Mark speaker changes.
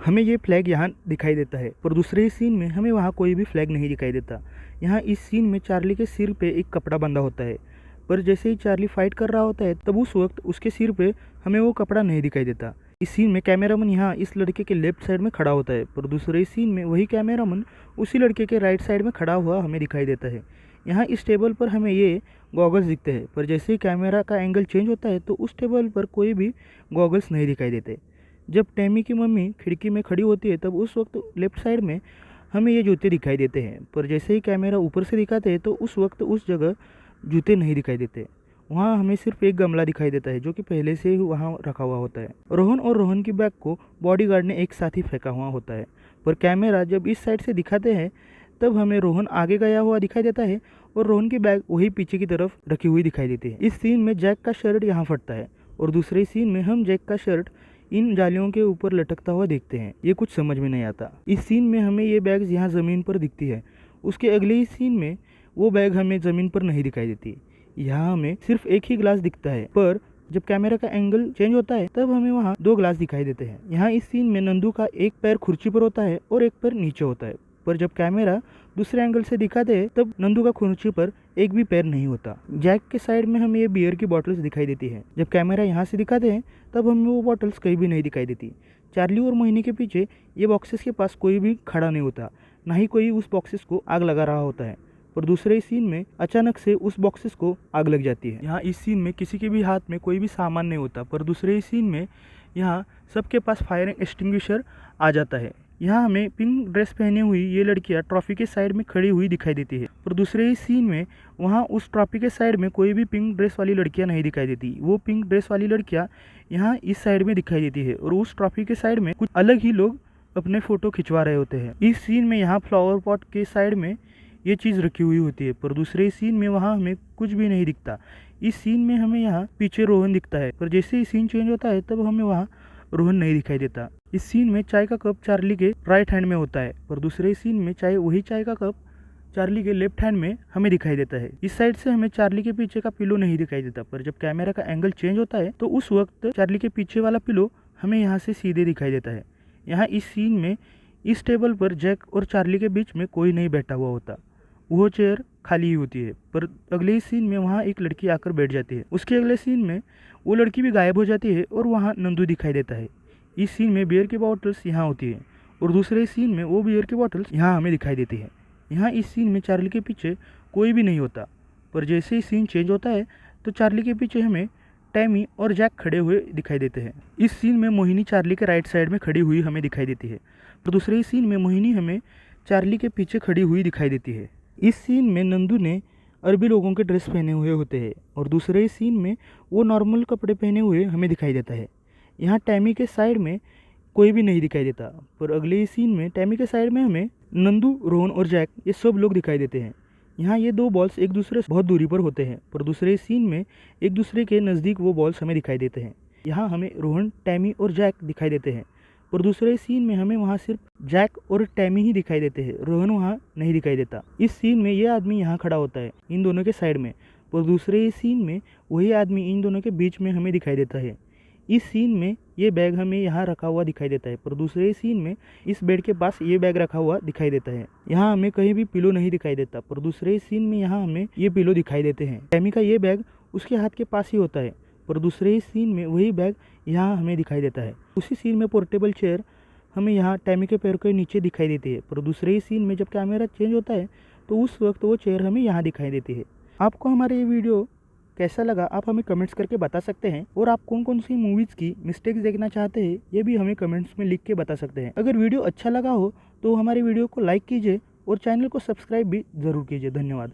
Speaker 1: हमें ये फ्लैग यहाँ दिखाई देता है, पर दूसरे सीन में हमें वहाँ कोई भी फ्लैग नहीं दिखाई देता। यहाँ इस सीन में चार्ली के सिर पे एक कपड़ा बंधा होता है, पर जैसे ही चार्ली फाइट कर रहा होता है तब उस वक्त उसके सिर पे हमें वो कपड़ा नहीं दिखाई देता। इस सीन में कैमरामैन यहाँ इस लड़के के लेफ्ट साइड में खड़ा होता है, पर दूसरे सीन में वही कैमरामैन उसी लड़के के राइट साइड में खड़ा हुआ हमें दिखाई देता है। यहाँ इस टेबल पर हमें ये गॉगल्स दिखते हैं, पर जैसे ही कैमरा का एंगल चेंज होता है तो उस टेबल पर कोई भी गॉगल्स नहीं दिखाई देते। जब टैमी की मम्मी खिड़की में खड़ी होती है तब उस वक्त लेफ्ट साइड में हमें ये जूते दिखाई देते हैं, पर जैसे ही कैमरा ऊपर से दिखाते हैं तो उस वक्त उस जगह जूते नहीं दिखाई देते। वहाँ हमें सिर्फ एक गमला दिखाई देता है जो कि पहले से ही वहाँ रखा हुआ होता है। रोहन और रोहन की बैग को बॉडीगार्ड ने एक साथ ही फेंका हुआ होता है, पर कैमरा जब इस साइड से दिखाते हैं तब हमें रोहन आगे गया हुआ दिखाई देता है और रोहन की बैग वही पीछे की तरफ रखी हुई दिखाई देती है। इस सीन में जैक का शर्ट यहाँ फटता है और दूसरे सीन में हम जैक का शर्ट इन जालियों के ऊपर लटकता हुआ देखते हैं। ये कुछ समझ में नहीं आता। इस सीन में हमें ये बैग यहाँ ज़मीन पर दिखती है, उसके अगले ही सीन में वो बैग हमें ज़मीन पर नहीं दिखाई देती। यहाँ हमें सिर्फ एक ही ग्लास दिखता है, पर जब कैमरा का एंगल चेंज होता है तब हमें वहाँ 2 ग्लास दिखाई देते हैं। यहाँ इस सीन में नंदू का एक पैर कुर्सी पर होता है और एक पैर नीचे होता है, पर जब कैमरा दूसरे एंगल से दिखाते हैं तब नंदू का कुर्सी पर एक भी पैर नहीं होता। जैक के साइड में हमें ये बियर की बॉटल्स दिखाई देती है। जब कैमरा यहाँ से दिखाते हैं तब हमें वो बॉटल्स कहीं भी नहीं दिखाई देती। चार्ली और मोहिनी के पीछे ये बॉक्सेस के पास कोई भी खड़ा नहीं होता, ना ही कोई उस बॉक्सेस को आग लगा रहा होता है, और दूसरे सीन में अचानक से उस बॉक्सेस को आग लग जाती है। यहाँ इस सीन में किसी के भी हाथ में कोई भी सामान नहीं होता, पर दूसरे सीन में यहाँ सबके पास फायर एक्सटिंग्विशर आ जाता है। यहाँ हमें पिंक ड्रेस पहने हुई ये लड़कियाँ ट्रॉफी के साइड में खड़ी हुई दिखाई देती है, पर दूसरे ही सीन में वहाँ उस ट्रॉफी के साइड में कोई भी पिंक ड्रेस वाली लड़कियाँ नहीं दिखाई देती। वो पिंक ड्रेस वाली लड़कियाँ यहाँ इस साइड में दिखाई देती है और उस ट्रॉफी के साइड में कुछ अलग ही लोग अपने फ़ोटो खिंचवा रहे होते हैं। इस सीन में यहाँ फ्लावर पॉट के साइड में ये चीज़ रखी हुई होती है, पर दूसरे सीन में वहाँ हमें कुछ भी नहीं दिखता। इस सीन में हमें यहाँ पीछे रोहन दिखता है, पर जैसे ही सीन चेंज होता है तब हमें वहाँ रोहन नहीं दिखाई देता। इस सीन में चाय का कप चार्ली के राइट हैंड में होता है, पर दूसरे सीन में वही चाय का कप चार्ली के लेफ्ट हैंड में हमें दिखाई देता है। इस साइड से हमें चार्ली के पीछे का पिलो नहीं दिखाई देता, पर जब कैमरा का एंगल चेंज होता है तो उस वक्त चार्ली के पीछे वाला पिलो हमें यहाँ से सीधे दिखाई देता है। यहाँ इस सीन में इस टेबल पर जैक और चार्ली के बीच में कोई नहीं बैठा हुआ होता, वो चेयर खाली ही होती है, पर अगले सीन में वहाँ एक लड़की आकर बैठ जाती है। उसके अगले सीन में वो लड़की भी गायब हो जाती है और वहाँ नंदू दिखाई देता है। इस सीन में बियर की बॉटल्स यहाँ होती है और दूसरे सीन में वो बियर की बॉटल्स यहाँ हमें दिखाई देती है। यहाँ इस सीन में चार्ली के पीछे कोई भी नहीं होता, पर जैसे ही सीन चेंज होता है तो चार्ली के पीछे हमें टैमी और जैक खड़े हुए दिखाई देते हैं। इस सीन में मोहिनी चार्ली के राइट साइड में खड़ी हुई हमें दिखाई देती है, पर दूसरे सीन में मोहिनी हमें चार्ली के पीछे खड़ी हुई दिखाई देती है। इस सीन में नंदू ने अरबी लोगों के ड्रेस पहने हुए होते हैं और दूसरे सीन में वो नॉर्मल कपड़े पहने हुए हमें दिखाई देता है। यहाँ टैमी के साइड में कोई भी नहीं दिखाई देता, पर अगले ही सीन में टैमी के साइड में हमें नंदू, रोहन और जैक ये सब लोग दिखाई देते हैं। यहाँ ये 2 बॉल्स एक दूसरे से बहुत दूरी पर होते हैं, पर दूसरे सीन में एक दूसरे के नज़दीक वो बॉल्स हमें दिखाई देते हैं। यहाँ हमें रोहन, टैमी और जैक दिखाई देते हैं, पर दूसरे सीन में हमें वहाँ सिर्फ जैक और टैमी ही दिखाई देते हैं, रोहन वहाँ नहीं दिखाई देता। इस सीन में ये आदमी यहाँ खड़ा होता है इन दोनों के साइड में, पर दूसरे सीन में वही आदमी इन दोनों के बीच में हमें दिखाई देता है। इस सीन में ये बैग हमें यहाँ रखा हुआ दिखाई देता है, पर दूसरे सीन में इस बेड के पास ये बैग रखा हुआ दिखाई देता है। यहाँ हमें कहीं भी पिलो नहीं दिखाई देता, पर दूसरे सीन में यहाँ हमें ये पिलो दिखाई देते हैं। टैमी का ये बैग उसके हाथ के पास ही होता है, पर दूसरे सीन में वही बैग यहाँ हमें दिखाई देता है। उसी सीन में पोर्टेबल चेयर हमें यहाँ टैमी के पैर के नीचे दिखाई देती है, पर दूसरे ही सीन में जब कैमरा चेंज होता है तो उस वक्त वो चेयर हमें यहाँ दिखाई देती है। आपको हमारा ये वीडियो कैसा लगा आप हमें कमेंट्स करके बता सकते हैं, और आप कौन कौन सी मूवीज़ की मिस्टेक्स देखना चाहते हैं ये भी हमें कमेंट्स में लिख के बता सकते हैं। अगर वीडियो अच्छा लगा हो तो हमारे वीडियो को लाइक कीजिए और चैनल को सब्सक्राइब भी ज़रूर कीजिए। धन्यवाद।